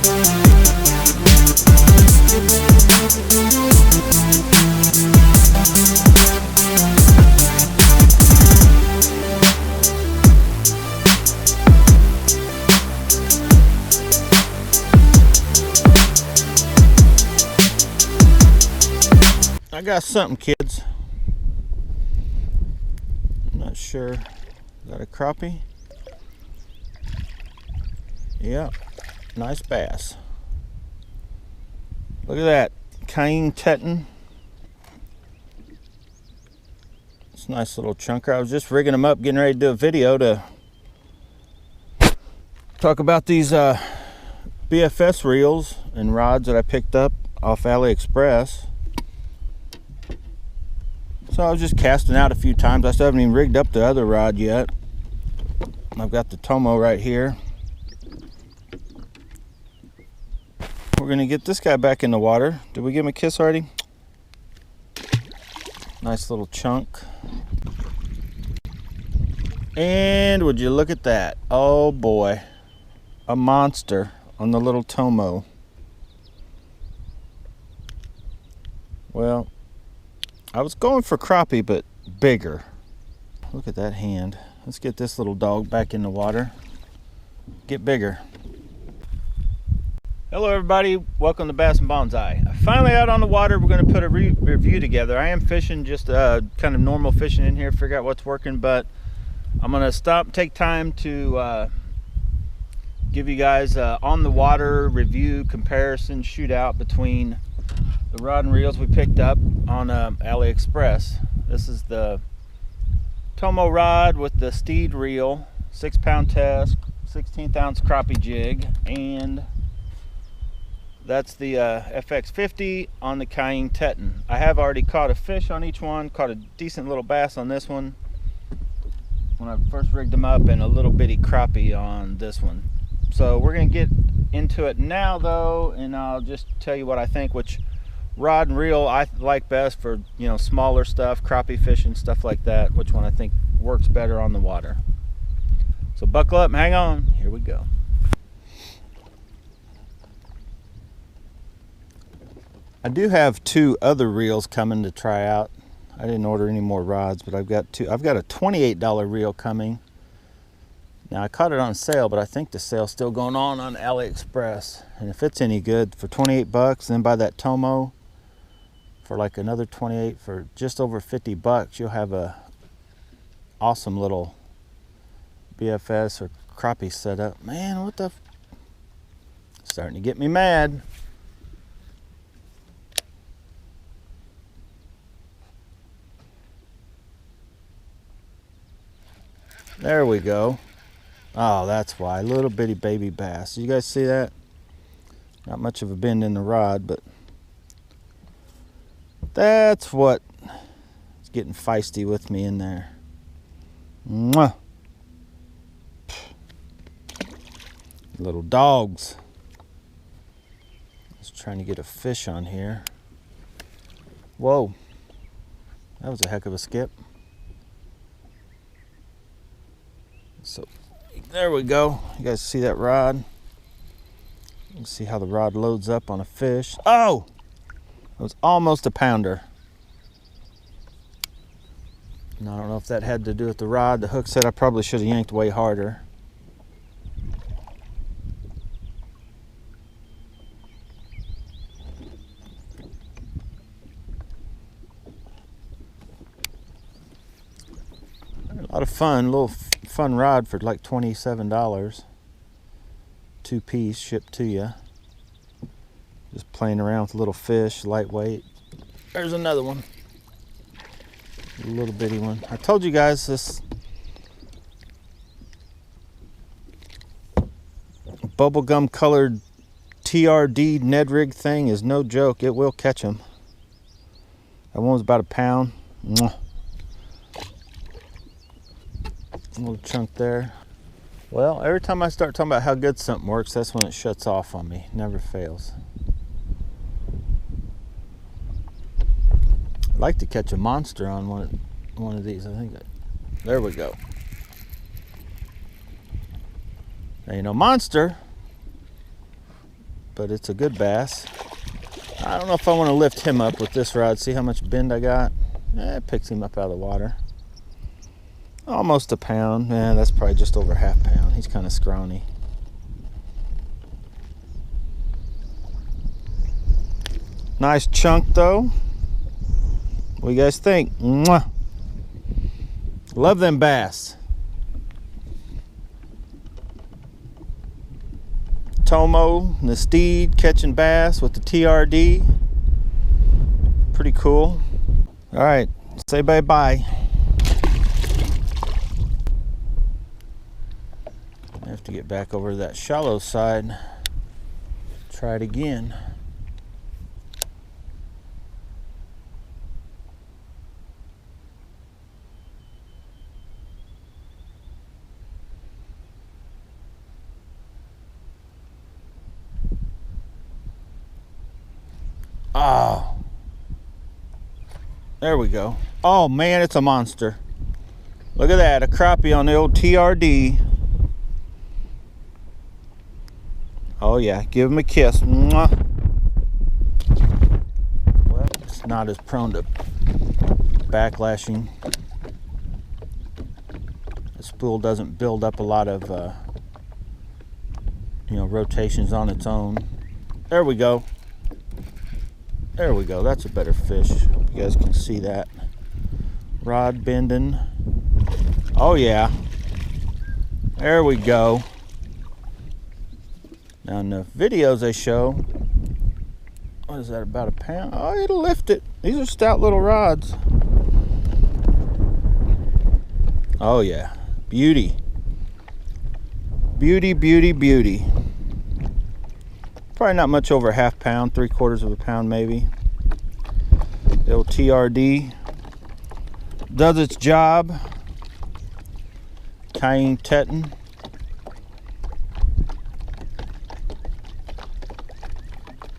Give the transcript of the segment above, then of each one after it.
I got something, kids. I'm not sure. Is that a crappie? Yeah, nice bass. Look at that, Cayenne Teton. It's a nice little chunker. I was just rigging them up, getting ready to do a video to talk about these BFS reels and rods that I picked up off AliExpress. So I was just casting out a few times. I still haven't even rigged up the other rod yet. I've got the Tomo right here. We're gonna get this guy back in the water. Did we give him a kiss already? Nice little chunk. And would you look at that? Oh boy, a monster on the little Tomo. Well, I was going for crappie, but bigger. Look at that hand. Let's get this little dog back in the water. Get bigger. Hello everybody, welcome to Bass and Bonsai. Finally out on the water. We're going to put a review together. I am fishing just kind of normal fishing in here, figure out what's working, but I'm going to stop, take time to give you guys on the water review, comparison, shootout between the rod and reels we picked up on AliExpress. This is the Tomo rod with the Steed reel, 6-pound test, 16th ounce crappie jig, and that's the FX50 on the Cayenne Teton. I have already caught a fish on each one, caught a decent little bass on this one when I first rigged them up, and a little bitty crappie on this one. So we're gonna get into it now though, and I'll just tell you what I think, which rod and reel I like best for, you know, smaller stuff, crappie fishing, stuff like that, which one I think works better on the water. So buckle up and hang on, here we go. I do have two other reels coming to try out. I didn't order any more rods, but I've got two. I've got a $28 reel coming. Now I caught it on sale, but I think the sale's still going on AliExpress. And if it's any good, for 28 bucks, then buy that Tomo for like another 28, for just over 50 bucks, you'll have a awesome little BFS or crappie setup. Man, what the starting to get me mad. There we go. Oh, that's why. Little bitty baby bass. You guys see that? Not much of a bend in the rod, but that's what is getting feisty with me in there. Mwah. Little dogs. Just trying to get a fish on here. Whoa. That was a heck of a skip. So there we go. You guys see that rod? You can see how the rod loads up on a fish. Oh! It was almost a pounder. And I don't know if that had to do with the rod. The hook said I probably should have yanked way harder. A lot of fun, little fun rod for like $27. 2-piece shipped to you. Just playing around with a little fish, lightweight. There's another one. A little bitty one. I told you guys this bubblegum colored TRD Ned rig thing is no joke. It will catch them. That one was about a pound. Mwah. A little chunk there. Well, every time I start talking about how good something works, that's when it shuts off on me. Never fails. I'd like to catch a monster on one of these. I think there we go. Now, you know, monster but it's a good bass. I don't know if I want to lift him up with this rod. See how much bend I got? It picks him up out of the water. Almost a pound. Man, that's probably just over half pound. He's kind of scrawny. Nice chunk though. What do you guys think? Mwah. Love them bass. Tomo and the Steed catching bass with the TRD. Pretty cool. All right, say bye-bye. I have to get back over to that shallow side. Try it again. Oh, there we go. Oh man, it's a monster. Look at that, a crappie on the old TRD. Oh yeah, give him a kiss. Mwah. Well, it's not as prone to backlashing. The spool doesn't build up a lot of rotations on its own. There we go. There we go. That's a better fish. Hope you guys can see that. Rod bending. Oh yeah. There we go. Now in the videos they show, what is that, about a pound? Oh, it'll lift it. These are stout little rods. Oh yeah. Beauty. Beauty, beauty, beauty. Probably not much over a half pound, 3/4 of a pound maybe. The old TRD does its job. Cayenne Teton.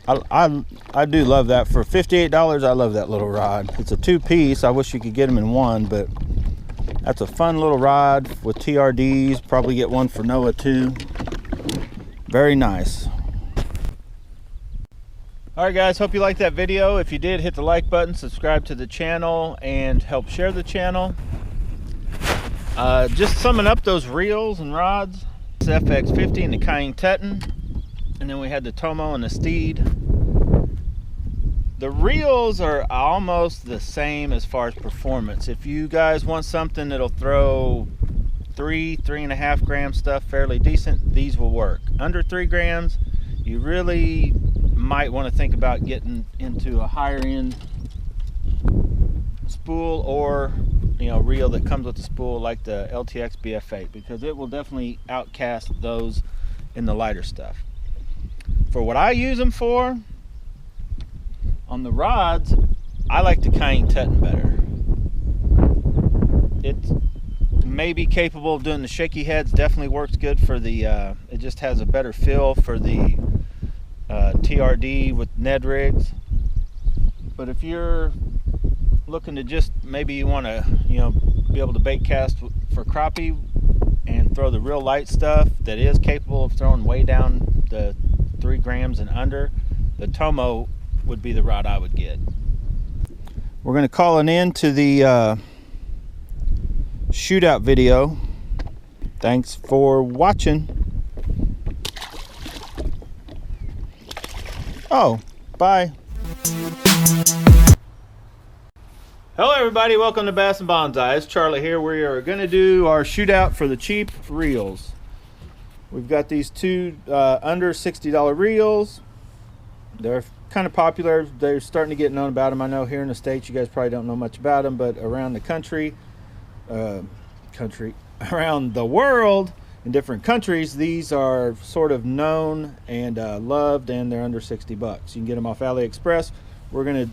I do love that. For $58, I love that little rod. It's a 2-piece. I wish you could get them in one, but that's a fun little rod with TRDs. Probably get one for Noah too. Very nice. Alright guys, hope you liked that video. If you did, hit the like button, subscribe to the channel, and help share the channel. Just summing up those reels and rods. This FX50 and the Cayenne Teton. And then we had the Tomo and the Steed. The reels are almost the same as far as performance. If you guys want something that'll throw 3.5 gram stuff fairly decent, these will work. Under 3 grams, you really might want to think about getting into a higher end spool, or reel that comes with the spool like the LTX BF8, because it will definitely outcast those in the lighter stuff. For what I use them for, on the rods, I like the Cayenne Teton better. It may be capable of doing the shaky heads, definitely works good for the, it just has a better feel for the TRD with Ned rigs. But if you're looking to just, maybe you want to be able to bait cast for crappie and throw the real light stuff that is capable of throwing way down the 3 grams and under, the Tomo would be the rod I would get. We're going to call an end to the shootout video. Thanks for watching. Oh, bye. Hello everybody, welcome to Bass and Bonsai. It's Charlie here. We are going to do our shootout for the cheap reels. We've got these two under $60 reels. They're kind of popular. They're starting to get known about them. I know here in the States you guys probably don't know much about them, but around the country, around the world, in different countries, these are sort of known and loved, and they're under 60 bucks. You can get them off AliExpress. We're going to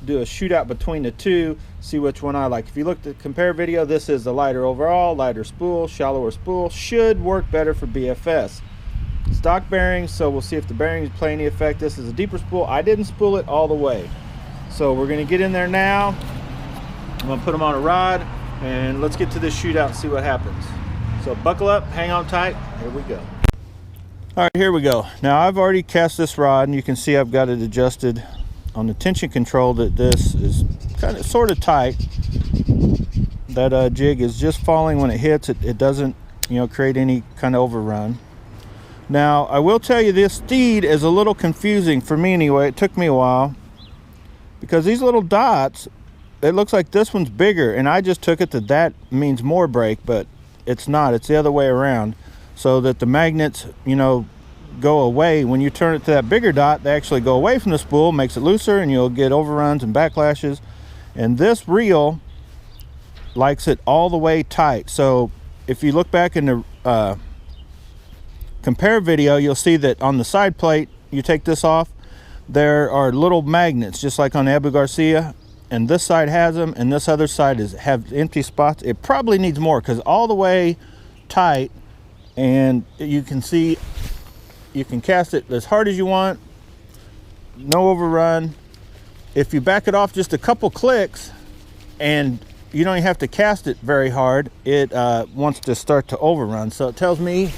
do a shootout between the two, see which one I like. If you look at the compare video, this is the lighter overall, lighter spool, shallower spool. Should work better for BFS. Stock bearings, so we'll see if the bearings play any effect. This is a deeper spool. I didn't spool it all the way. So we're going to get in there now. I'm going to put them on a rod, and let's get to this shootout and see what happens. So buckle up, hang on tight, here we go. All right, here we go. Now I've already cast this rod, and you can see I've got it adjusted on the tension control that this is kind of sort of tight. That jig is just falling when it hits. It doesn't, you know, create any kind of overrun. Now I will tell you, this steed is a little confusing for me anyway. It took me a while because these little dots, it looks like this one's bigger, and I just took it that means more brake, but it's not. It's the other way around, so that the magnets, you know, go away. When you turn it to that bigger dot, they actually go away from the spool, makes it looser, and you'll get overruns and backlashes. And this reel likes it all the way tight. So if you look back in the compare video, you'll see that on the side plate, you take this off, there are little magnets just like on the Abu Garcia, and this side has them, and this other side have empty spots. It probably needs more because all the way tight, and you can see you can cast it as hard as you want, no overrun. If you back it off just a couple clicks, and you don't even have to cast it very hard, it wants to start to overrun. So it tells me,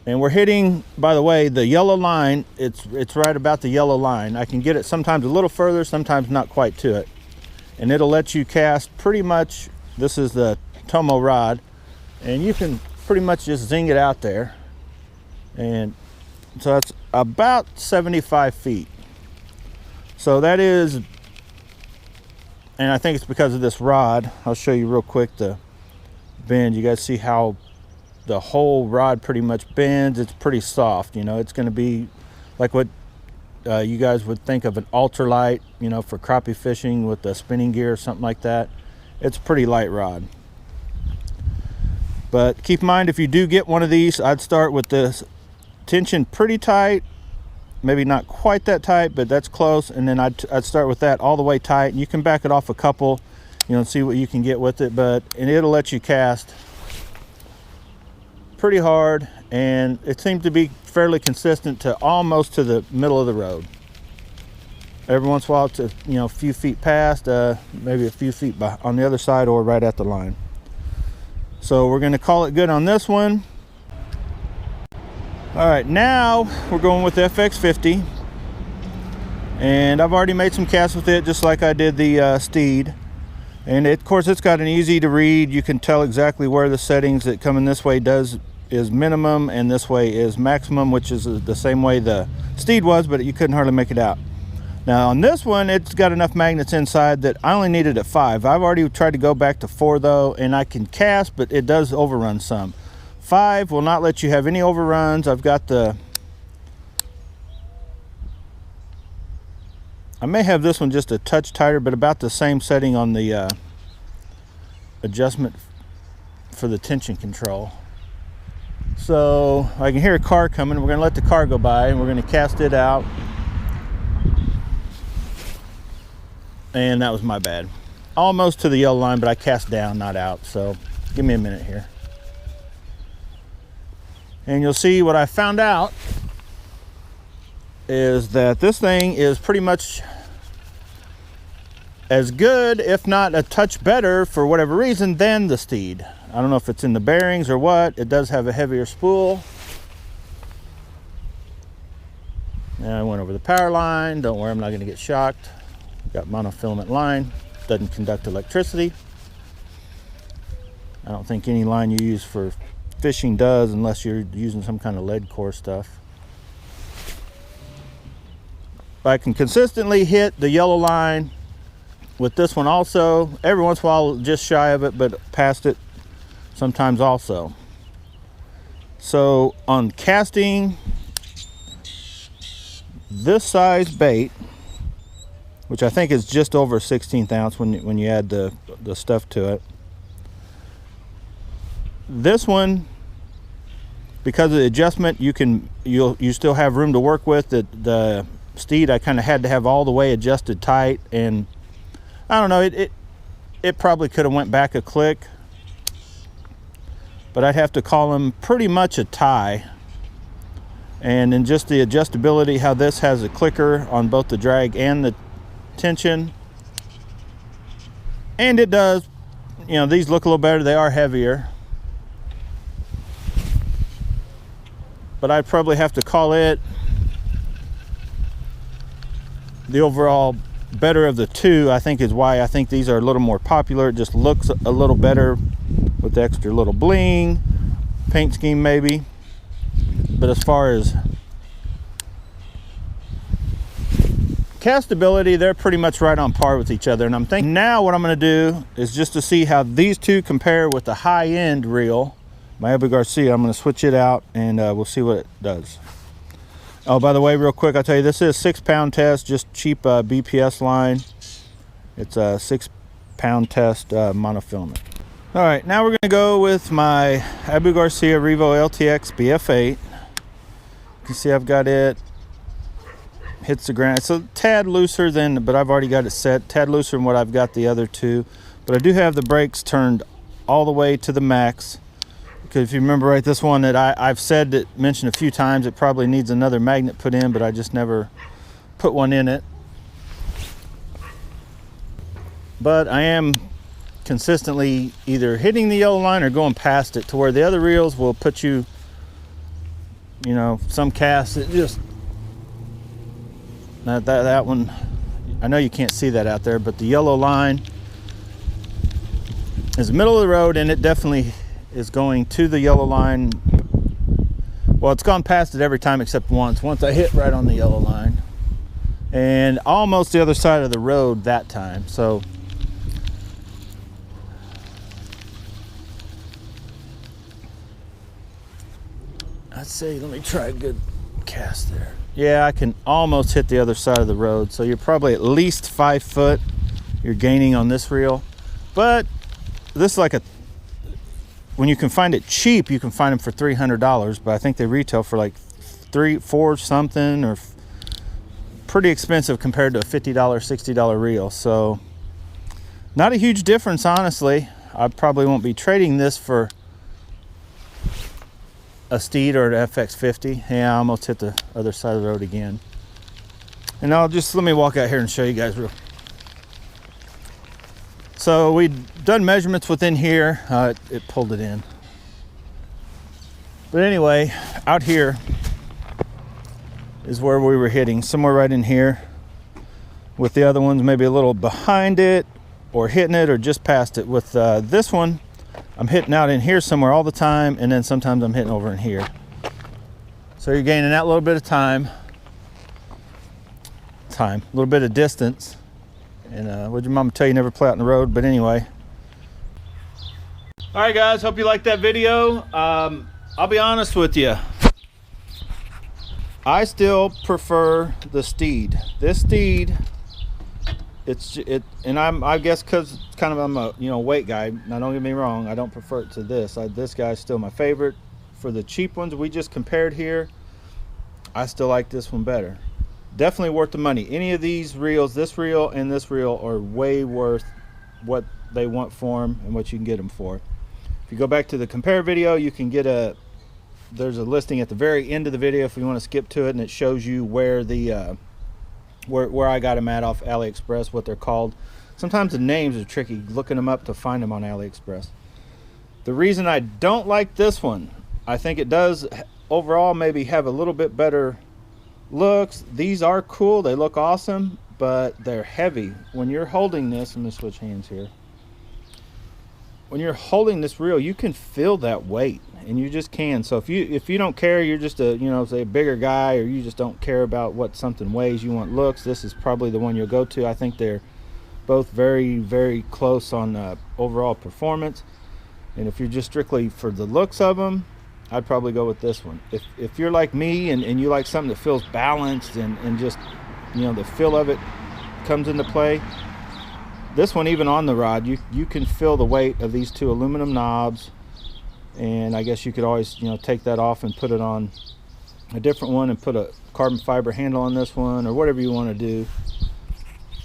and we're hitting, by the way, the yellow line. It's right about the yellow line. I can get it sometimes a little further, sometimes not quite to it, and it'll let you cast pretty much. This is the Tomo rod, and you can pretty much just zing it out there. And so that's about 75 feet. So that is, and I think it's because of this rod. I'll show you real quick the bend. You guys see how the whole rod pretty much bends. It's pretty soft, you know. It's going to be like what you guys would think of an ultralight, you know, for crappie fishing with the spinning gear or something like that. It's a pretty light rod. But keep in mind, if you do get one of these, I'd start with this tension pretty tight, maybe not quite that tight, but that's close, and then I'd start with that all the way tight, and you can back it off a couple, you know, see what you can get with it, and it'll let you cast pretty hard, and it seems to be fairly consistent to almost to the middle of the road. Every once in a while, to, you know, a few feet past, maybe a few feet on the other side, or right at the line. So we're going to call it good on this one. All right, now we're going with the FX50, and I've already made some casts with it, just like I did the Steed. And of course, it's got an easy to read. You can tell exactly where the settings that come in this way is minimum, and this way is maximum, which is the same way the Steed was, but you couldn't hardly make it out. Now on this one, it's got enough magnets inside that I only needed at 5. I've already tried to go back to 4 though, and I can cast, but it does overrun some. 5 will not let you have any overruns. I've got I may have this one just a touch tighter, but about the same setting on the adjustment for the tension control. So I can hear a car coming. We're going to let the car go by, and we're going to cast it out. And that was my bad. Almost to the yellow line, but I cast down, not out. So give me a minute here. And you'll see what I found out is that this thing is pretty much as good, if not a touch better, for whatever reason, than the Steed. I don't know if it's in the bearings or what. It does have a heavier spool. And I went over the power line. Don't worry, I'm not going to get shocked. Got monofilament line. Doesn't conduct electricity. I don't think any line you use for fishing does, unless you're using some kind of lead core stuff. But I can consistently hit the yellow line with this one also. Every once in a while, just shy of it, but past it sometimes also. So on casting this size bait, which I think is just over 1/16 ounce when you add the stuff to it. This one, because of the adjustment, you still have room to work with. The Steed, I kind of had to have all the way adjusted tight, and I don't know, it probably could have went back a click, but I'd have to call them pretty much a tie. And then just the adjustability, how this has a clicker on both the drag and the tension, and it does, you know, these look a little better. They are heavier, but I'd probably have to call it the overall better of the two. I think is why I think these are a little more popular. It just looks a little better with the extra little bling, paint scheme maybe. But as far as castability, they're pretty much right on par with each other. And I'm thinking now what I'm going to do is just to see how these two compare with the high-end reel, my Abu Garcia. I'm going to switch it out and we'll see what it does. Oh, by the way, real quick, I'll tell you, this is a 6-pound test, just cheap BPS line. It's a 6-pound test monofilament. All right, now we're going to go with my Abu Garcia Revo LTX BF8. You can see I've got it. Hits the ground. It's a tad looser than, but I've already got it set. Tad looser than what I've got the other two. But I do have the brakes turned all the way to the max. Because if you remember right, this one that I've said that mentioned a few times, it probably needs another magnet put in, but I just never put one in it. But I am consistently either hitting the yellow line or going past it, to where the other reels will put you, you know, some casts it just that one, I know you can't see that out there, but the yellow line is the middle of the road, and it definitely is going to the yellow line. Well, it's gone past it every time except once I hit right on the yellow line, and almost the other side of the road that time. So let's see, let me try a good cast there. Yeah, I can almost hit the other side of the road. So you're probably at least 5 foot you're gaining on this reel. But this is like a, when you can find it cheap, you can find them for $300, but I think they retail for like $4 something, or pretty expensive compared to a $50, $60 reel. So not a huge difference, honestly. I probably won't be trading this for a Steed or an FX50. Yeah, I almost hit the other side of the road again. And I'll just, let me walk out here and show you guys real. So we've done measurements within here. It pulled it in. But anyway, out here is where we were hitting, somewhere right in here, with the other ones maybe a little behind it, or hitting it, or just past it. With this one, I'm hitting out in here somewhere all the time, and then sometimes I'm hitting over in here. So you're gaining that little bit of time, a little bit of distance. And what'd your mama tell you, never play out in the road? But anyway. All right, guys, hope you liked that video. I'll be honest with you. I still prefer the Steed. This Steed, and I guess because it's kind of, I'm a weight guy. Now don't get me wrong, I don't prefer it to this. This guy's still my favorite. For the cheap ones we just compared here, I still like this one better. Definitely worth the money. Any of these reels, this reel and this reel, are way worth what they want for them and what you can get them for. If you go back to the compare video, you can get there's a listing at the very end of the video if you want to skip to it, and it shows you where the where I got them at off AliExpress, what they're called. Sometimes the names are tricky, looking them up to find them on AliExpress. The reason I don't like this one, I think it does overall maybe have a little bit better looks. These are cool, they look awesome, but they're heavy. When you're holding this, let me switch hands here. When you're holding this reel, you can feel that weight, and you just can. So if you don't care, you're just a say a bigger guy, or you just don't care about what something weighs, you want looks, this is probably the one you'll go to. I think they're both very, very close on overall performance. And if you're just strictly for the looks of them, I'd probably go with this one. If you're like me and you like something that feels balanced and just the feel of it comes into play, this one, even on the rod, you can feel the weight of these two aluminum knobs. And I guess you could always take that off and put it on a different one, and put a carbon fiber handle on this one, or whatever you want to do.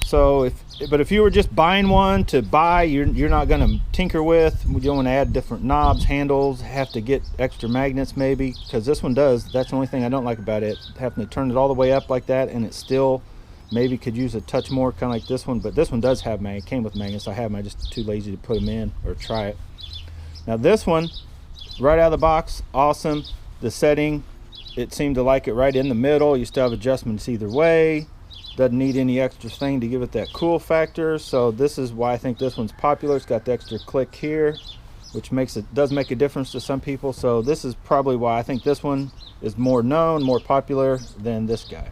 So if you were just buying one to buy, you're not going to tinker with, you don't want to add different knobs, handles, have to get extra magnets maybe, because this one does. That's the only thing I don't like about it, having to turn it all the way up like that, and it still maybe could use a touch more, kind of like this one. But this one does have magnets, came with magnets. I have them, I'm just too lazy to put them in or try it. Now this one, right out of the box, awesome. The setting, it seemed to like it right in the middle. You still have adjustments either way. Doesn't need any extra thing to give it that cool factor. So this is why I think this one's popular. It's got the extra click here, which does make a difference to some people. So this is probably why I think this one is more known, more popular than this guy.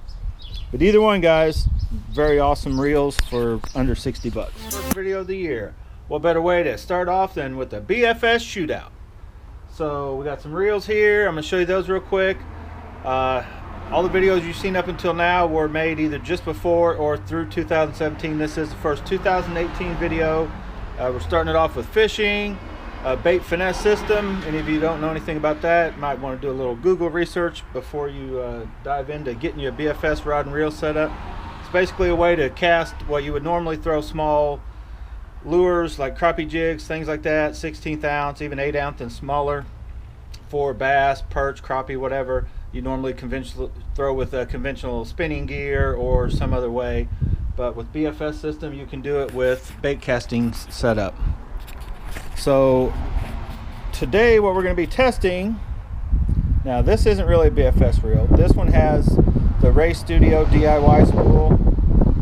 But either one, guys, very awesome reels for under 60 bucks. First video of the year. What better way to start off than with the BFS shootout? So we got some reels here. I'm gonna show you those real quick. All the videos you've seen up until now were made either just before or through 2017. This is the first 2018 video. We're starting it off with fishing, bait finesse system. Any of you don't know anything about that, might want to do a little Google research before you dive into getting your BFS rod and reel set up. It's basically a way to cast what you would normally throw small lures like crappie jigs, things like that, 16th ounce, even 8 ounce and smaller, for bass, perch, crappie, whatever you normally throw with a conventional spinning gear or some other way. But with BFS system, you can do it with bait casting setup. So today what we're going to be testing, now this isn't really a BFS reel. This one has the Ray Studio DIY spool.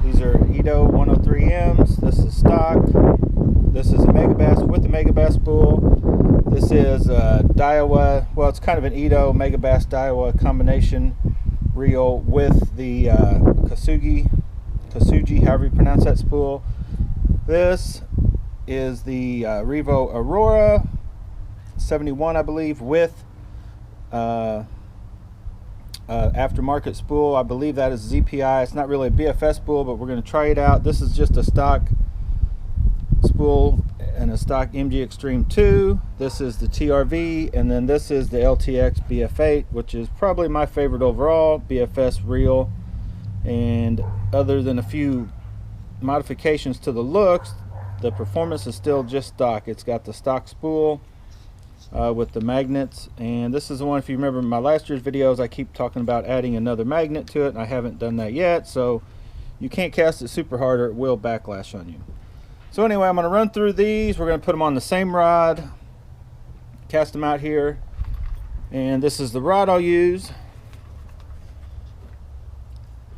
These are Edo 103Ms. This is stock. This is a Megabass with the Megabass spool. This is Daiwa, well, it's kind of an Edo Megabass Daiwa combination reel with the Kasugi, however you pronounce that spool. This is the Revo Aurora 71, I believe, with aftermarket spool. I believe that is ZPI. It's not really a BFS spool, but we're going to try it out. This is just a stock spool and a stock MG Extreme 2. This is the TRV, and then this is the LTX BF8, which is probably my favorite overall BFS reel. And other than a few modifications to the looks, the performance is still just stock. It's got the stock spool with the magnets, and this is the one, if you remember my last year's videos, I keep talking about adding another magnet to it, and I haven't done that yet. So you can't cast it super hard or it will backlash on you. So anyway, I'm going to run through these. We're going to put them on the same rod, cast them out here, and this is the rod I'll use.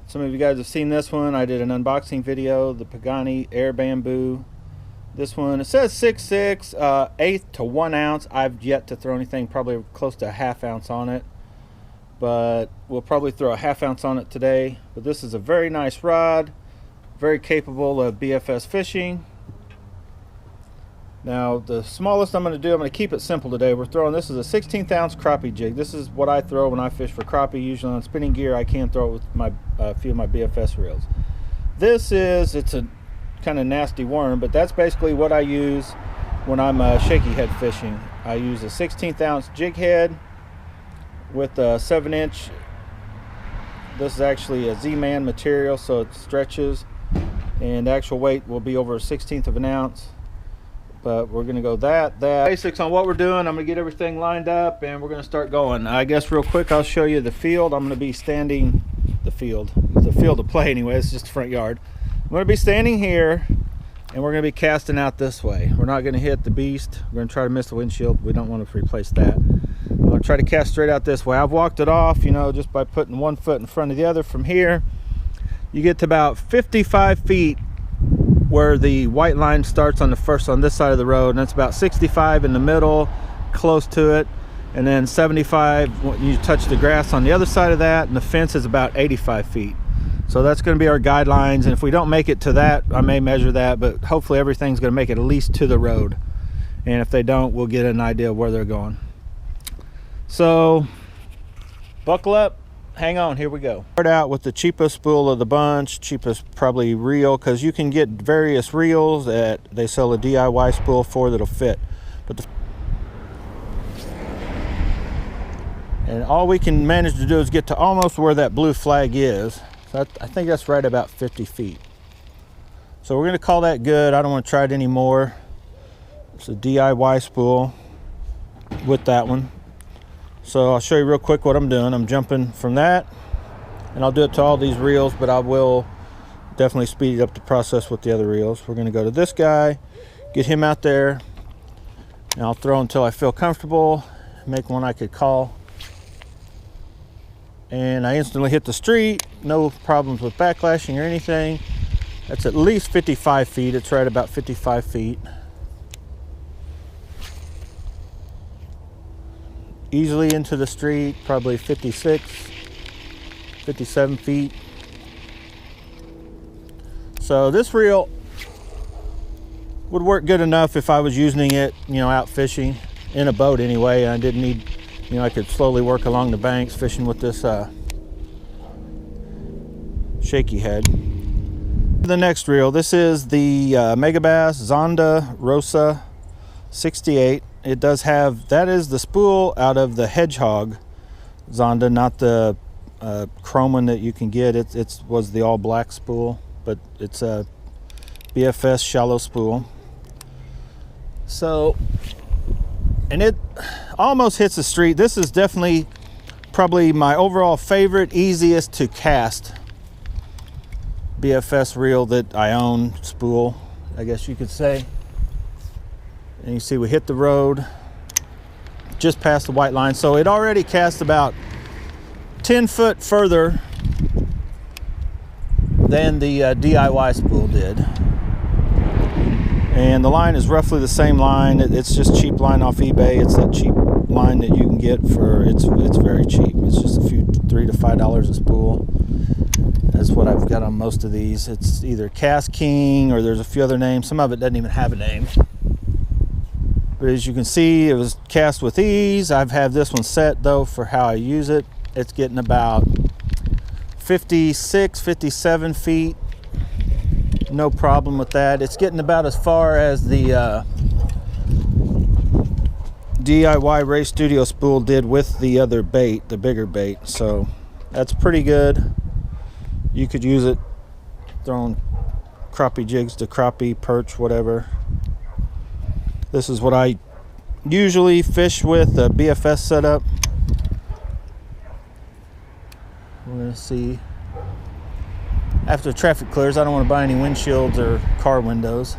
Some of you guys have seen this one. I did an unboxing video, the Pagani Air Bamboo. This one, it says 6.6, 1/8 to 1 ounce. I've yet to throw anything probably close to a 1/2 ounce on it, but we'll probably throw a 1/2 ounce on it today. But this is a very nice rod, very capable of BFS fishing. Now the smallest I'm going to do, I'm going to keep it simple today. We're throwing, this is a 16th ounce crappie jig. This is what I throw when I fish for crappie, usually on spinning gear. I can throw it with my few of my BFS reels. This is, it's a kind of nasty worm, but that's basically what I use when I'm shaky head fishing. I use a 16th ounce jig head with a 7-inch. This is actually a Z-Man material, so it stretches, and the actual weight will be over a 1/16 of an ounce. But we're gonna go that. Basics on what we're doing. I'm gonna get everything lined up and we're gonna start going. I guess real quick I'll show you the field. I'm gonna be standing, the field of play anyway, it's just the front yard. I'm gonna be standing here and we're gonna be casting out this way. We're not gonna hit the beast. We're gonna try to miss the windshield. We don't want to replace that. I'm gonna try to cast straight out this way. I've walked it off, you know, just by putting one foot in front of the other. From here, you get to about 55 feet where the white line starts on this side of the road, and it's about 65 in the middle, close to it, and then 75 when you touch the grass on the other side of that, and the fence is about 85 feet. So that's going to be our guidelines, and if we don't make it to that, I may measure that, but hopefully everything's going to make it at least to the road, and if they don't, we'll get an idea of where they're going. So buckle up, hang on, here we go. Start out with the cheapest spool of the bunch, cheapest probably reel, because you can get various reels that they sell a DIY spool for that'll fit. But and all we can manage to do is get to almost where that blue flag is. So I think that's right about 50 feet. So we're going to call that good. I don't want to try it anymore. It's a DIY spool with that one. So I'll show you real quick what I'm doing. I'm jumping from that, and I'll do it to all these reels, but I will definitely speed up the process with the other reels. We're going to go to this guy, get him out there, and I'll throw until I feel comfortable, make one I could call. and I instantly hit the street. No problems with backlashing or anything. That's at least 55 feet. It's right about 55 feet. Easily into the street, probably 56, 57 feet. So this reel would work good enough if I was using it, out fishing in a boat anyway. I didn't need, I could slowly work along the banks fishing with this shaky head. The next reel, this is the Megabass Zonda Rosa 68. It does have, that is the spool out of the Hedgehog Zonda, not the chrome one that you can get. It was the all black spool, but it's a BFS shallow spool. So, and it almost hits the street. This is definitely probably my overall favorite, easiest to cast BFS reel that I own, spool, I guess you could say. And you see we hit the road just past the white line. So it already cast about 10 foot further than the DIY spool did. And the line is roughly the same line. It's just cheap line off eBay. It's that cheap line that you can get for, it's very cheap. It's just $3 to $5 a spool. That's what I've got on most of these. It's either Cast King or there's a few other names. Some of it doesn't even have a name. But as you can see, it was cast with ease. I've had this one set though for how I use it. It's getting about 56, 57 feet. No problem with that. It's getting about as far as the DIY Ray Studio spool did with the other bait, the bigger bait. So that's pretty good. You could use it throwing crappie jigs to crappie, perch, whatever. This is what I usually fish with, a BFS setup. We're gonna see. After the traffic clears, I don't want to buy any windshields or car windows.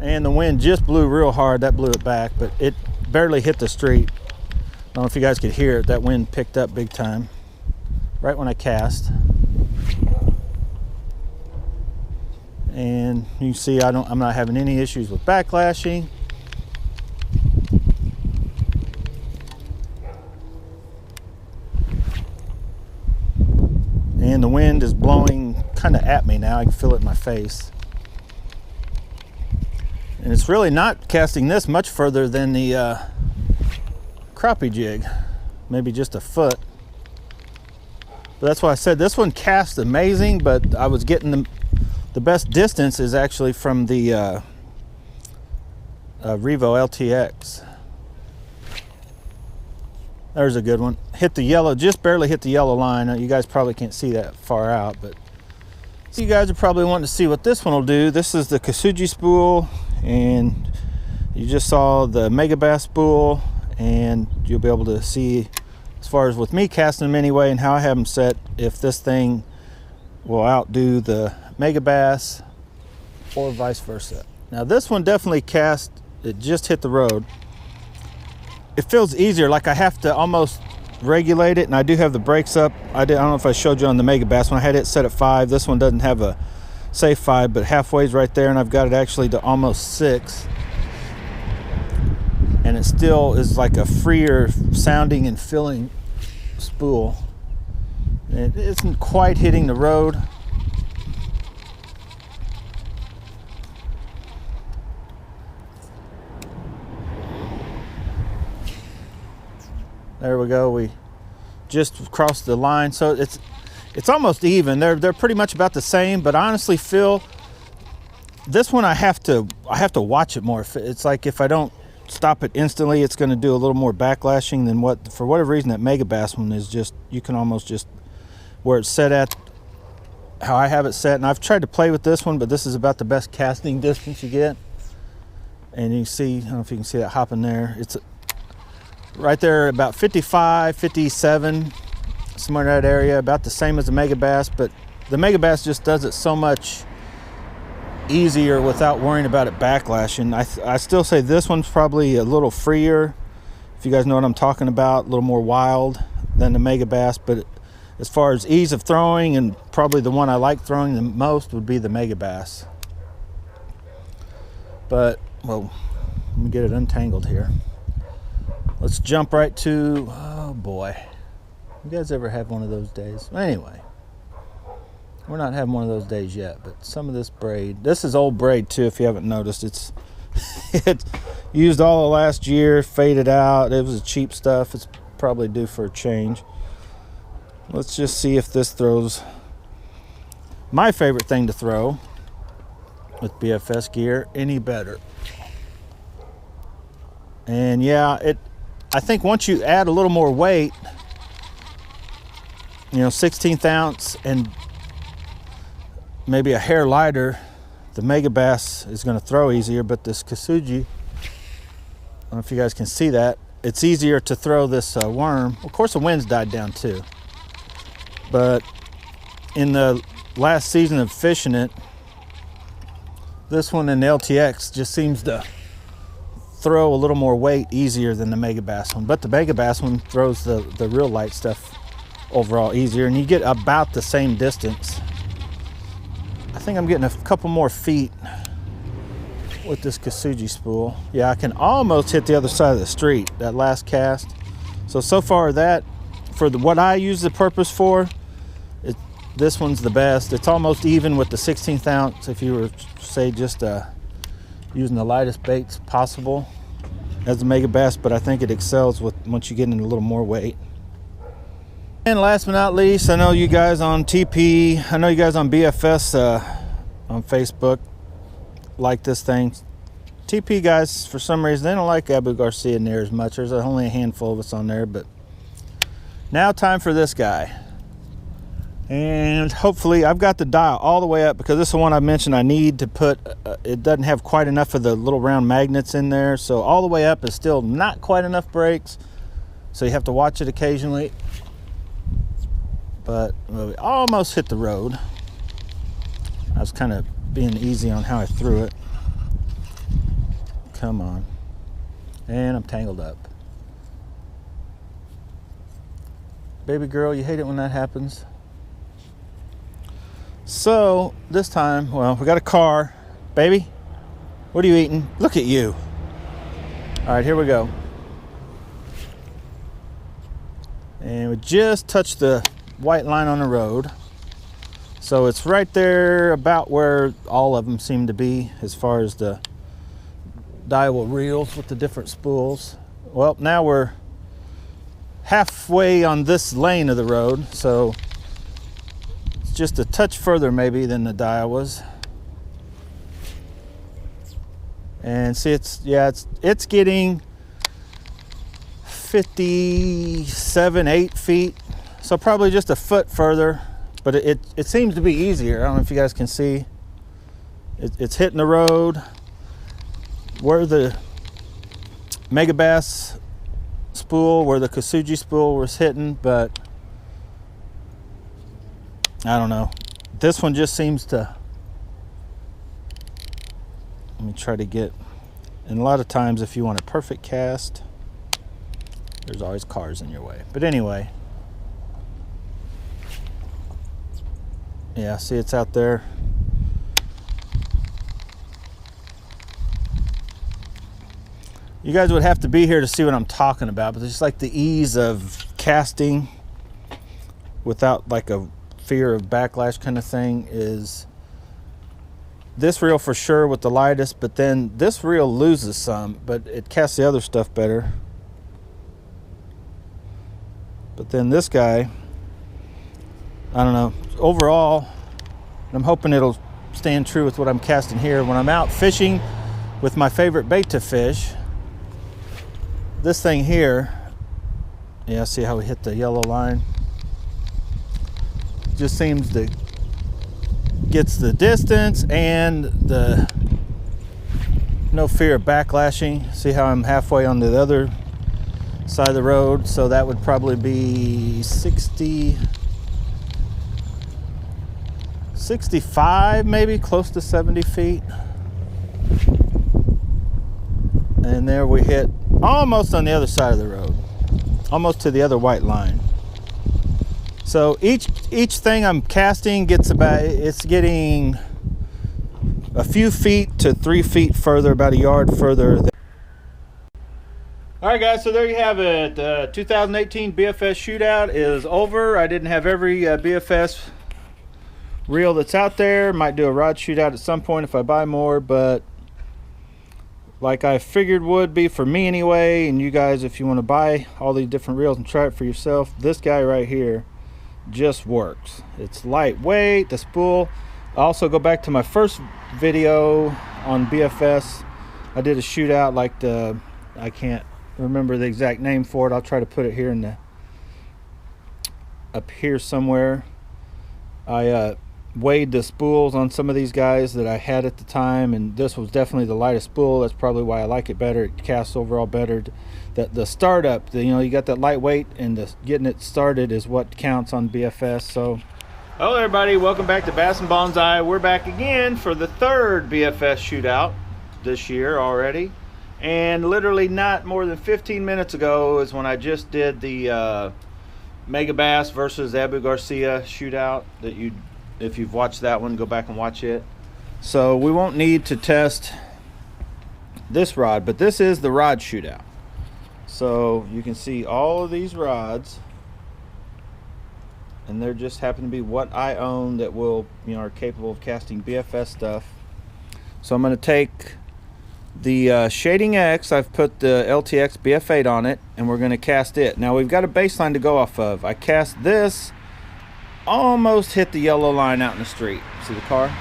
And the wind just blew real hard. That blew it back, but it barely hit the street. I don't know if you guys could hear it. That wind picked up big time right when I cast. And you see I'm not having any issues with backlashing. And the wind is blowing kind of at me now. I can feel it in my face. And it's really not casting this much further than the crappie jig. Maybe just a foot. But that's why I said this one cast amazing, but I was getting the best distance is actually from the Revo LTX. There's a good one. Hit the yellow, just barely hit the yellow line. You guys probably can't see that far out, but so you guys are probably wanting to see what this one will do. This is the Kasuji spool, and you just saw the Megabass spool, and you'll be able to see, as far as with me casting them anyway, and how I have them set, if this thing will outdo the Megabass or vice versa. Now this one definitely cast, it just hit the road. It feels easier, like I have to almost regulate it, and I do have the brakes up. I don't know if I showed you on the Megabass when I had it set at 5. This one doesn't have a safe 5, but halfway's right there, and I've got it actually to almost 6. And it still is like a freer sounding and feeling spool. It isn't quite hitting the road. There we go. We just crossed the line, so it's almost even. They're pretty much about the same, but I honestly feel this one I have to watch it more. It's like if I don't stop it instantly, it's going to do a little more backlashing than what, for whatever reason, that Megabass one is just, you can almost just, where it's set at, how I have it set. And I've tried to play with this one, but this is about the best casting distance you get. And you see, I don't know if you can see that hopping there. It's right there about 55, 57, somewhere in that area, about the same as the Megabass, but the Megabass just does it so much easier without worrying about it backlashing. I still say this one's probably a little freer, if you guys know what I'm talking about, a little more wild. than the Mega Bass, but as far as ease of throwing, and probably the one I like throwing the most would be the Mega Bass. But, well, let me get it untangled here. Let's jump right to, oh boy. You guys ever have one of those days? Anyway, we're not having one of those days yet, but some of this braid, this is old braid too, if you haven't noticed. It's used all the last year, faded out. It was cheap stuff. It's probably due for a change. Let's just see if this throws my favorite thing to throw with BFS gear any better. And yeah, I think once you add a little more weight, 16th ounce and maybe a hair lighter, the Mega Bass is going to throw easier. But this Kasuji, I don't know if you guys can see that, it's easier to throw this worm. Of course, the wind's died down too. But in the last season of fishing it, this one in the LTX just seems to throw a little more weight easier than the Mega Bass one. But the Mega Bass one throws the real light stuff overall easier, and you get about the same distance. I think I'm getting a couple more feet with this Kasuji spool. Yeah, I can almost hit the other side of the street, that last cast. So far that, for what I use the purpose for, this one's the best. It's almost even with the 16th ounce if you were, say, just using the lightest baits possible as the Mega Bass, but I think it excels once you get into a little more weight. And last but not least, I know you guys on TP, I know you guys on BFS on Facebook like this thing. TP guys, for some reason, they don't like Abu Garcia near as much. There's only a handful of us on there, but now time for this guy. And hopefully, I've got the dial all the way up because this is the one I mentioned I need to put, it doesn't have quite enough of the little round magnets in there. So all the way up is still not quite enough brakes. So you have to watch it occasionally. But we almost hit the road. I was kind of being easy on how I threw it. Come on. And I'm tangled up. Baby girl, you hate it when that happens. So this time, well, we got a car. Baby, what are you eating? Look at you. All right, here we go. And we just touched the white line on the road. So it's right there about where all of them seem to be as far as the Daiwa reels with the different spools. Well, now we're halfway on this lane of the road, so it's just a touch further maybe than the Daiwas. And see, it's getting 57, 8 feet. So probably just a foot further, but it seems to be easier. I don't know if you guys can see. It's hitting the road where the Mega Bass spool, where the Kasuji spool was hitting, but I don't know. This one just seems to, let me try to get, and a lot of times if you want a perfect cast, there's always cars in your way. But anyway, yeah, see, it's out there. You guys would have to be here to see what I'm talking about, but it's just like the ease of casting without like a fear of backlash kind of thing is this reel for sure with the lightest, but then this reel loses some, but it casts the other stuff better. But then this guy, I don't know, overall, I'm hoping it'll stand true with what I'm casting here. When I'm out fishing with my favorite bait to fish, this thing here, yeah, see how we hit the yellow line? Just seems to gets the distance and the no fear of backlashing. See how I'm halfway on the other side of the road, so that would probably be 65 maybe, close to 70 feet. And there we hit almost on the other side of the road, almost to the other white line. So each thing I'm casting gets it's getting a few feet to 3 feet further, about a yard further. All right, guys, so there you have it. 2018 BFS shootout is over. I didn't have every BFS reel that's out there. Might do a rod shootout at some point if I buy more, but like I figured would be for me anyway, and you guys, if you want to buy all these different reels and try it for yourself, this guy right here just works. It's lightweight, the spool. I also go back to my first video on BFS. I did a shootout like I can't remember the exact name for it. I'll try to put it here up here somewhere. I weighed the spools on some of these guys that I had at the time, and this was definitely the lightest spool. That's probably why I like it better. It casts overall better. The startup, you got that lightweight, and getting it started is what counts on BFS. So hello everybody, welcome back to Bass and Bonsai. We're back again for the third BFS shootout this year already, and literally not more than 15 minutes ago is when I just did the Mega Bass versus Abu Garcia shootout. If you've watched that one, go back and watch it. So we won't need to test this rod, but this is the rod shootout. So you can see all of these rods, and they're just happen to be what I own that will, are capable of casting BFS stuff. So I'm going to take the Shading X. I've put the LTX BF8 on it, and we're going to cast it. Now we've got a baseline to go off of. I cast this, almost hit the yellow line out in the street. See the car?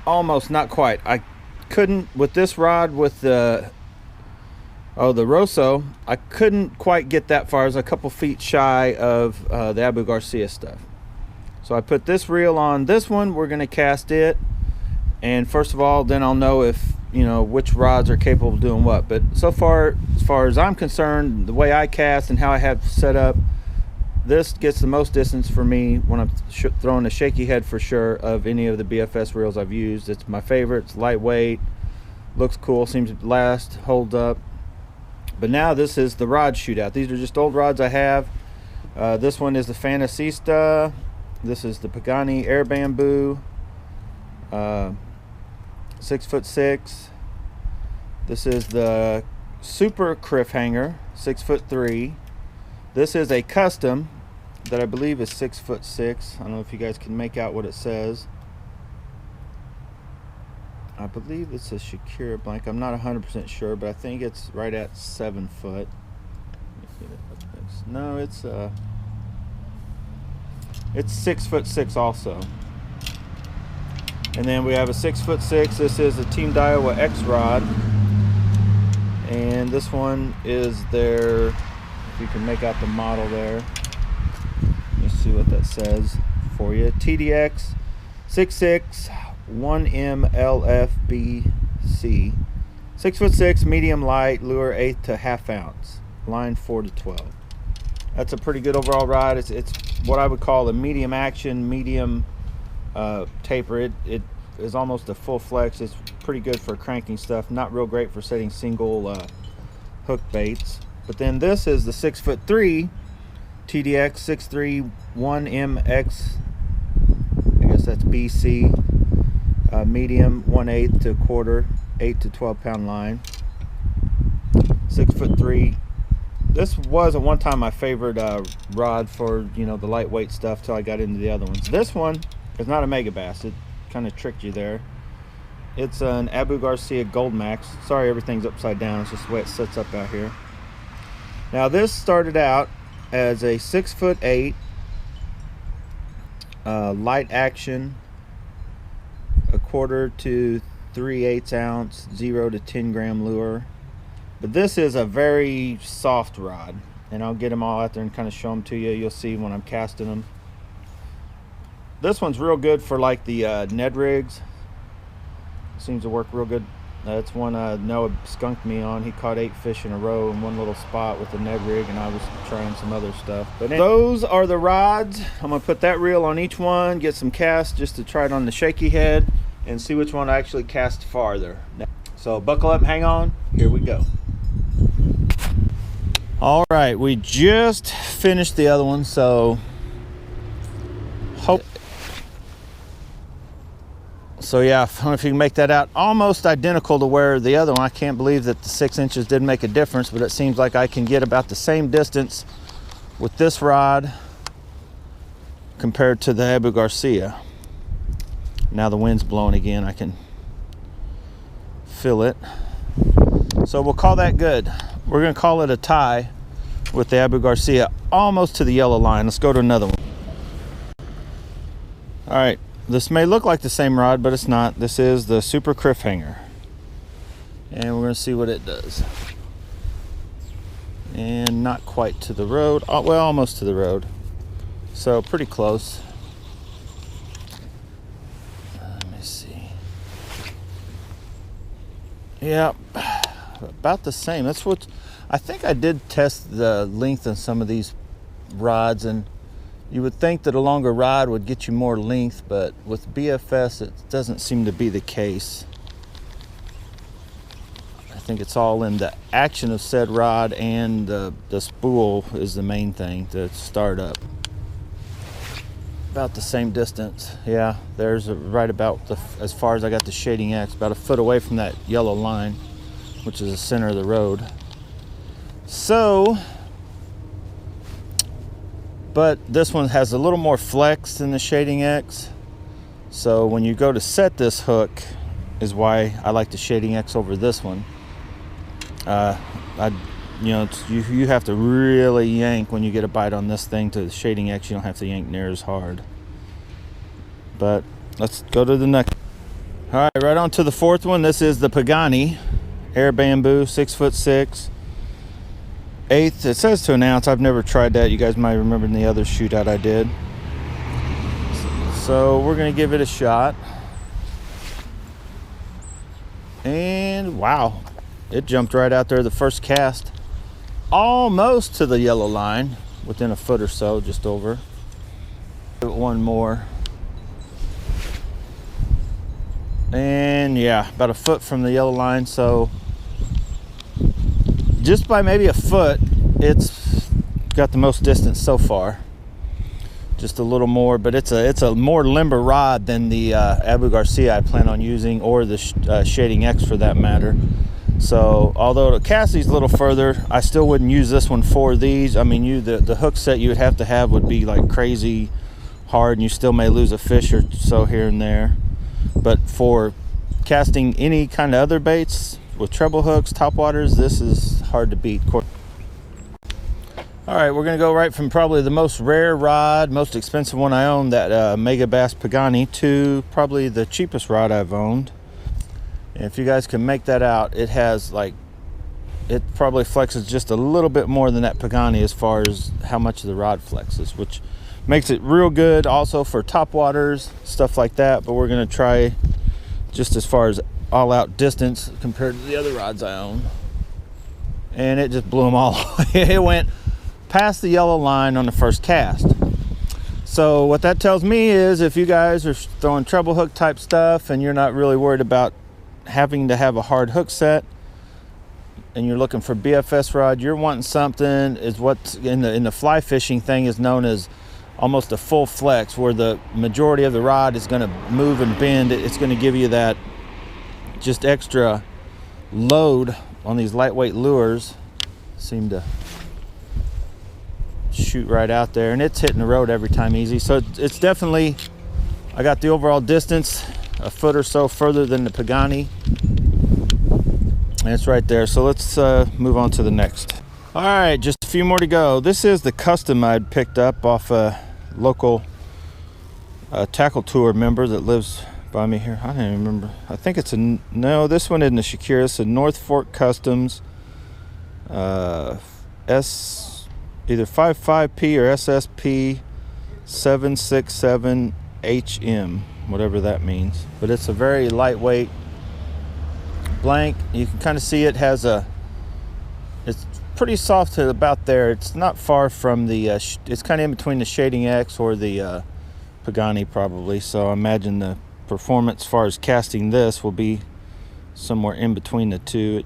Almost, not quite. I couldn't, with this rod, with the Rosso, I couldn't quite get that far. I was a couple feet shy of the Abu Garcia stuff. So I put this reel on this one. We're going to cast it, and first of all, then I'll know if which rods are capable of doing what. But so far, as far as I'm concerned, the way I cast and how I have set up, this gets the most distance for me when I'm throwing a shaky head for sure of any of the BFS reels I've used. It's my favorite. It's lightweight, looks cool, seems to last, holds up. But now this is the rod shootout. These are just old rods I have. This one is the Fantasista. This is the Pagani Air Bamboo, 6'6". This is the Super Criff Hanger, 6'3". This is a custom that I believe is 6'6". I don't know if you guys can make out what it says. I believe it's a Shakira blank. I'm not 100% sure, but I think it's right at 7 foot. No, it's 6'6" also. And then we have a 6'6". This is a Team Daiwa X rod, and this one is their, if you can make out the model there. Let's see what that says for you. TDX 66 1M LFBC, 6'6", medium light, lure 1/8 to 1/2 ounce, line 4 to 12. That's a pretty good overall rod. It's what I would call a medium action, medium taper. It is almost a full flex. It's pretty good for cranking stuff. Not real great for setting single hook baits. But then this is the 6'3" TDX 6'3" 1MX. I guess that's BC. Medium 1/8 to 1/4, 8 to 12 pound line. 6'3". This was at one time my favorite rod for the lightweight stuff till I got into the other ones. This one is not a Mega Bass. It kind of tricked you there. It's an Abu Garcia Gold Max. Sorry, everything's upside down. It's just the way it sits up out here. Now this started out as a 6'8", light action, 1/4 to 3/8 ounce, 0 to 10 gram lure. But this is a very soft rod, and I'll get them all out there and kind of show them to you. You'll see when I'm casting them. This one's real good for like the Ned rigs. Seems to work real good. That's one Noah skunked me on. He caught 8 fish in a row in one little spot with the Ned rig, and I was trying some other stuff. But those are the rods. I'm gonna put that reel on each one, get some casts just to try it on the shaky head, and see which one I actually cast farther. So buckle up, hang on, here we go. All right, we just finished the other one, so yeah, I don't know if you can make that out. Almost identical to where the other one. I can't believe that the 6 inches didn't make a difference, but it seems like I can get about the same distance with this rod compared to the Abu Garcia. Now the wind's blowing again, I can feel it. So we'll call that good. We're gonna call it a tie with the Abu Garcia, almost to the yellow line. Let's go to another one. All right, this may look like the same rod, but it's not. This is the Super Criff Hanger. And we're gonna see what it does. And not quite to the road. Oh, well, almost to the road. So pretty close. Let me see. Yeah, about the same. That's what I think. I did test the length on some of these rods, and you would think that a longer rod would get you more length, but with BFS it doesn't seem to be the case. I think it's all in the action of said rod, and the spool is the main thing to start up. About the same distance. Yeah, there's right about as far as I got the shading X, about a foot away from that yellow line, which is the center of the road. So, but this one has a little more flex than the shading X. So when you go to set this hook is why I like the shading X over this one. You have to really yank when you get a bite on this thing. To the shading X, you don't have to yank near as hard. But let's go to the next. All right, right on to the fourth one. This is the Pagani Air Bamboo 6'6". 1/8. It says to an ounce. I've never tried that. You guys might remember in the other shootout I did. So we're gonna give it a shot. And wow, it jumped right out there the first cast, almost to the yellow line, within a foot or so, just over. Give it one more. And yeah, about a foot from the yellow line. So just by maybe a foot, it's got the most distance so far. Just a little more, but it's a more limber rod than the Abu Garcia I plan on using, or the shading X for that matter. So although the cast these a little further, I still wouldn't use this one for these. I mean, the hook set you would have would be like crazy hard, and you still may lose a fish or so here and there. But for casting any kind of other baits with treble hooks, topwaters, this is hard to beat. All right, we're gonna go right from probably the most rare rod, most expensive one I own, that Mega Bass Pagani, to probably the cheapest rod I've owned. And if you guys can make that out, it has it probably flexes just a little bit more than that Pagani as far as how much the rod flexes, which makes it real good also for topwaters, stuff like that. But we're gonna try just as far as all out distance compared to the other rods I own. And it just blew them all away. It went past the yellow line on the first cast. So what that tells me is, if you guys are throwing treble hook type stuff and you're not really worried about having to have a hard hook set, and you're looking for BFS rod, you're wanting something is what in the fly fishing thing is known as almost a full flex, where the majority of the rod is going to move and bend. It's going to give you that just extra load on these lightweight lures. Seem to shoot right out there, and it's hitting the road every time easy. So it's definitely, I got the overall distance a foot or so further than the Pagani, and it's right there. So let's move on to the next. All right, just a few more to go. This is the custom I'd picked up off a local tackle tour member that lives by me here. I don't even remember. I think it's no, this one isn't a Shakira. It's a North Fork Customs either 55P or SSP 767HM, whatever that means. But it's a very lightweight blank. You can kind of see it has it's pretty soft to about there. It's not far from the it's kind of in between the shading X or the Pagani probably. So I imagine the performance as far as casting this will be somewhere in between the two.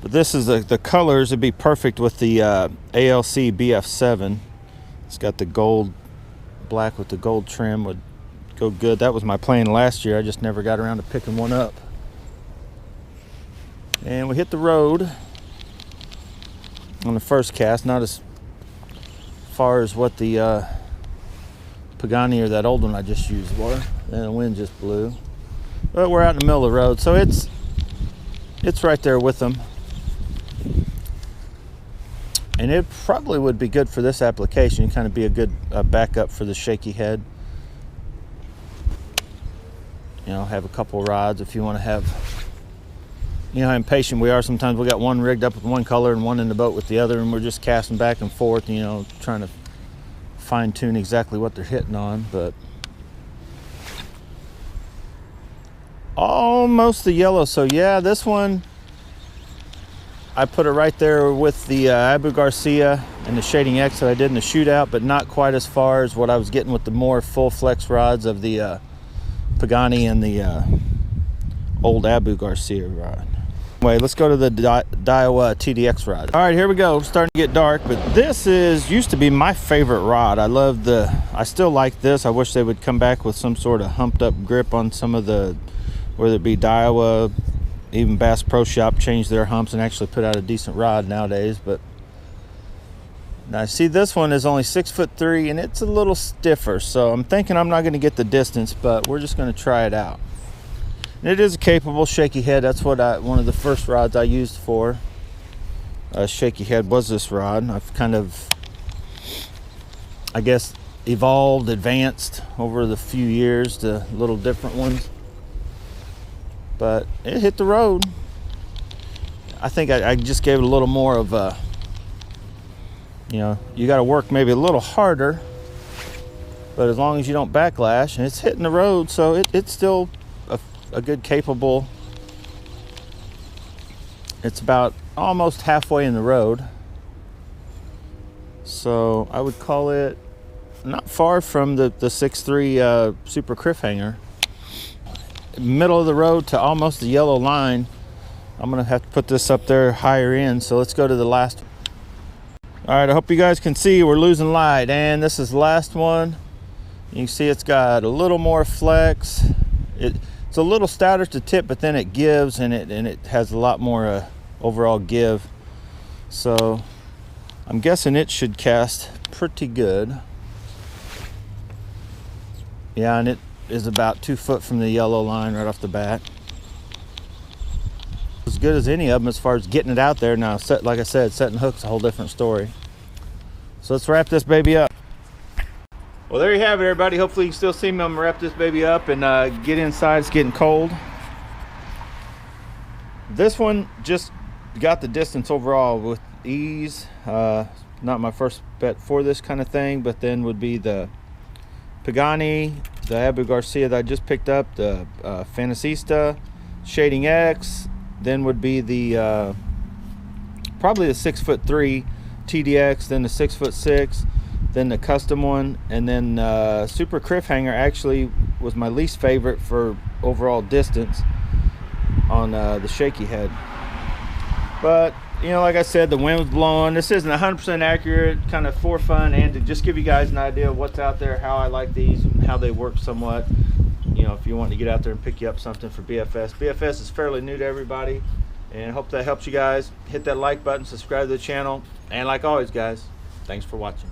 But this is the colors would be perfect with the ALC BF7. It's got the gold, black with the gold trim would go good. That was my plan last year. I just never got around to picking one up. And we hit the road on the first cast, not as far as what the Pagani or that old one I just used were. And the wind just blew. But we're out in the middle of the road, so it's right there with them. And it probably would be good for this application, kind of be a good backup for the shaky head. You know, have a couple rods if you want to have, you know how impatient we are. Sometimes we got one rigged up with one color and one in the boat with the other, and we're just casting back and forth, you know, trying to fine tune exactly what they're hitting on. But almost the yellow. So yeah, this one, I put it right there with the Abu Garcia and the Shading X that I did in the shootout, but not quite as far as what I was getting with the more full flex rods of the Pagani and the old Abu Garcia rod. Anyway, let's go to the Daiwa TDX rod. All right, here we go. It's starting to get dark, but this used to be my favorite rod. I still like this. I wish they would come back with some sort of humped up grip on some of the, whether it be Daiwa, even Bass Pro Shop changed their humps and actually put out a decent rod nowadays. But now see, this one is only 6'3" and it's a little stiffer, so I'm thinking I'm not going to get the distance, but we're just going to try it out. And it is a capable shaky head. That's what one of the first rods I used for shaky head was this rod. I've kind of, I guess, evolved, advanced over the few years to little different ones. But it hit the road. I think I just gave it a little more of a, you know, you got to work maybe a little harder, but as long as you don't backlash, and it's hitting the road, so it's still a good capable. It's about almost halfway in the road, so I would call it not far from the 6'3" Super Criff hanger. Middle of the road to almost the yellow line. I'm gonna have to put this up there higher in, so let's go to the last one. All right, I hope you guys can see we're losing light, and this is the last one. You can see it's got a little more flex. It's a little stouter to tip, but then it gives, and it has a lot more overall give. So I'm guessing it should cast pretty good. Yeah, and it is about 2 foot from the yellow line right off the bat. As good as any of them as far as getting it out there. Now, like I said, setting hooks a whole different story. So let's wrap this baby up. Well, there you have it, everybody. Hopefully you can still see me. I'm gonna wrap this baby up and get inside. It's getting cold. This one just got the distance overall with ease. Not my first bet for this kind of thing, but then would be the Pagani, the Abu Garcia that I just picked up, the Fantasista, Shading X, then would be the probably the 6'3" TDX, then the 6'6", then the custom one, and then Super Criff hanger actually was my least favorite for overall distance on the shaky head. But you know, like I said, the wind was blowing. This isn't 100% accurate, kind of for fun and to just give you guys an idea of what's out there, how I like these, and how they work somewhat. You know, if you want to get out there and pick you up something for BFS. BFS is fairly new to everybody, and I hope that helps you guys. Hit that like button, subscribe to the channel, and like always, guys, thanks for watching.